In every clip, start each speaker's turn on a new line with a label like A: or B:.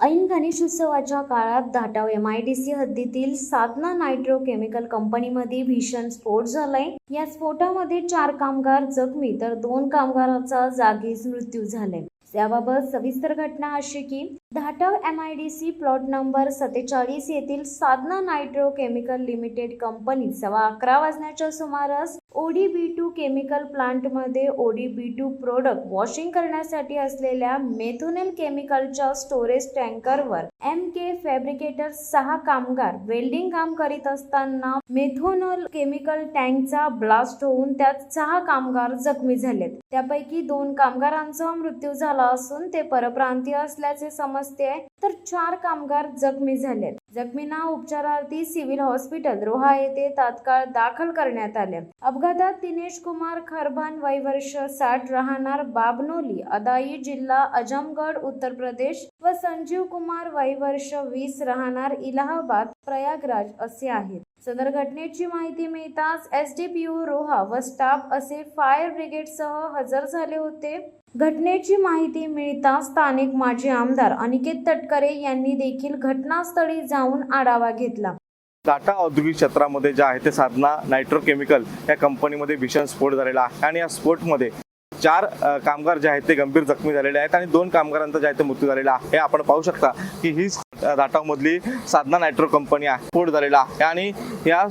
A: ऐन गणेशोत्सवाच्या काळात धाटाव MIDC हद्दीतील साधना नायट्रो केमिकल कंपनीमध्ये भीषण स्फोट झालाय। या स्फोटामध्ये 4 कामगार जखमी तर 2 कामगारांचा जागीच मृत्यू झालाय। याबाबत सविस्तर घटना अशी की धाटाव MIDC प्लॉट नंबर 47 येथील साधना नायट्रो केमिकल लिमिटेड कंपनी 11:15 वाजण्याच्या सुमारास ODB2 केमिकल प्लांट मध्ये ODB2 प्रोडक्ट वॉशिंग करण्यासाठी असलेल्या मेथोनेल केमिकलच्या स्टोरेज टँकरवर MK फॅब्रिकेटर 6 कामगार वेल्डिंग काम करीत असताना मेथोनेल केमिकल टँकचा ब्लास्ट होऊन त्यात 6 कामगार जखमी झालेत। त्यापैकी 2 कामगारांचा मृत्यू झाला असून ते परप्रांतीय असल्याचे समजते आहे, तर 4 कामगार जखमी झालेत। जखमींना उपचारार्थी सिव्हिल हॉस्पिटल रोहा येथे तात्काळ दाखल करण्यात आले। अपघातात दिनेश कुमार खरबान वय वर्ष 60 राहणार बाबनोली अदाई जिल्हा आजमगढ़ उत्तर प्रदेश व संजीव कुमार वय वर्ष 20 राहणार इलाहाबाद प्रयागराज असे आहेत। सदर घटनेची माहिती मिळताच SDPO रोहा व स्टाफ असे फायर ब्रिगेडसह हजर झाले होते। घटनेची माहिती मिळताच स्थानिक माजी आमदार अनिकेत तटकरे यांनी देखील घटनास्थळी जाऊन आढावा घेतला।
B: धाटा औद्योगिक क्षेत्रामध्ये जे आहे ते साधना नायट्रो केमिकल या कंपनीमध्ये भीषण स्फोट झालेला आहे आणि या स्फोटमध्ये 4 कामगार जे आहेत ते गंभीर जखमी झालेले आहेत आणि 2 कामगारांचा जे आहे ते मृत्यू झालेला आहे। आपण पाहू शकता की ही धाटावमधली साधना नायट्रो कंपनी आहे। स्फोट झालेला आहे आणि या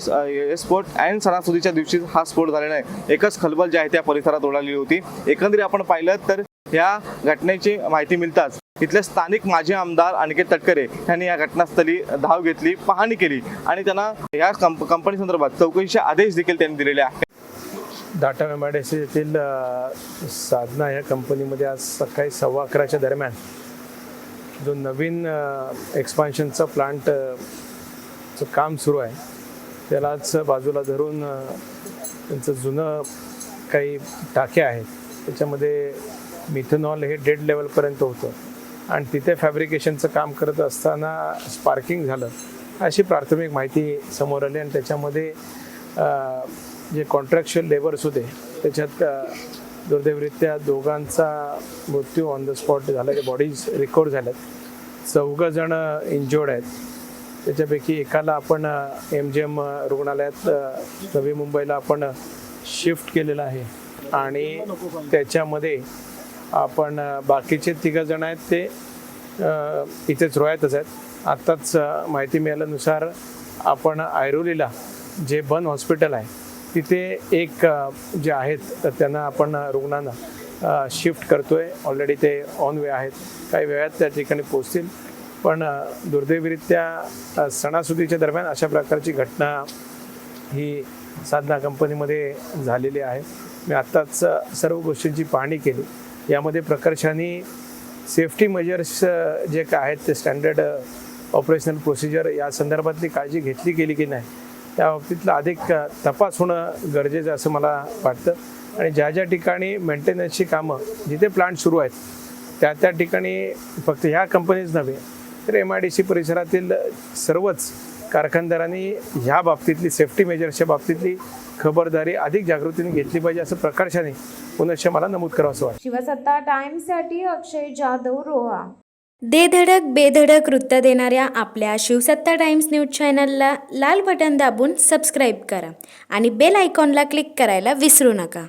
B: स्फोट ऐन सणासुदीच्या दिवशी हा स्फोट झालेला आहे। एकच खलबल जे आहे त्या परिसरात उडालेली होती। एकंदरीत आपण पाहिलं तर या घटनेची माहिती मिळताच इथले स्थानिक माजी आमदार अनिकेत तटकरे यांनी या घटनास्थळी धाव घेतली, पाहणी केली आणि त्यांना या कंपनी संदर्भात चौकशीचे आदेश देखील त्यांनी दिलेले आहेत।
C: धाटा MIDC येथील साधना या कंपनीमध्ये आज सकाळी 11:15च्या दरम्यान जो नवीन एक्सपान्शनचा प्लांटचं काम सुरू आहे त्यालाच बाजूला धरून त्यांचं जुनं काही टाके आहेत त्याच्यामध्ये मिथेनॉल हे डेड लेवलपर्यंत होतं आणि तिथे फॅब्रिकेशनचं काम करत असताना स्पार्किंग झालं अशी प्राथमिक माहिती समोर आली आणि त्याच्यामध्ये जे कॉन्ट्रॅक्च्युअल लेबर्स होते त्याच्यात दुर्दैवरित्या 2घांचा मृत्यू ऑन द स्पॉट झाला। बॉडीज रिकवर झाल्यात। 4 जण इंजर्ड आहेत। त्याच्यापैकी एकाला आपण MGM रुग्णालयात नवी मुंबईला आपण शिफ्ट केलेलं आहे आणि त्याच्यामध्ये आपण बाकीचे 3 जण आहेत ते इथेच रोह्यातच आहेत। आत्ताच माहिती मिळाल्यानुसार आपण ऐरोलीला जे बन हॉस्पिटल आहे तिथे एक जे आहेत तर त्यांना आपण रुग्णांना शिफ्ट करतोय। ऑलरेडी ते ऑन वे आहेत, काही वेळात त्या ठिकाणी पोहोचतील। पण दुर्दैवरित्या सणासुदीच्या दरम्यान अशा प्रकारची घटना ही साधना कंपनीमध्ये झालेली आहे। मी आत्ताच सर्व गोष्टींची पाहणी केली। यामध्ये प्रकर्षाने सेफ्टी मेजर्स जे काय आहेत ते स्टँडर्ड ऑपरेशनल प्रोसिजर या संदर्भातली काळजी घेतली गेली की नाही त्या बाबतीतला अधिक तपास होणं गरजेचं असं मला वाटतं आणि ज्या ज्या ठिकाणी मेंटेनन्सची कामं जिथे प्लांट सुरू आहेत त्या ठिकाणी फक्त ह्या कंपनीच नव्हे तर MIDC परिसरातील सर्वच कारखानदारांनी ह्या बाबतीतली सेफ्टी मेजर्सच्या बाबतीतली खबरदारी अधिक जागृतीने घेतली पाहिजे असं प्रकर्षाने पुनश्च मला नमूद करावं असं वाटतं।
A: शिवसत्ता टाइम्ससाठी अक्षय जाधव रोहा। दे धडक बेधडक वृत्त देणाऱ्या आपल्या शिवसत्ता टाइम्स न्यूज चॅनलला लाल बटन दाबून सबस्क्राईब करा आणि बेल आयकॉनला क्लिक करायला विसरू नका।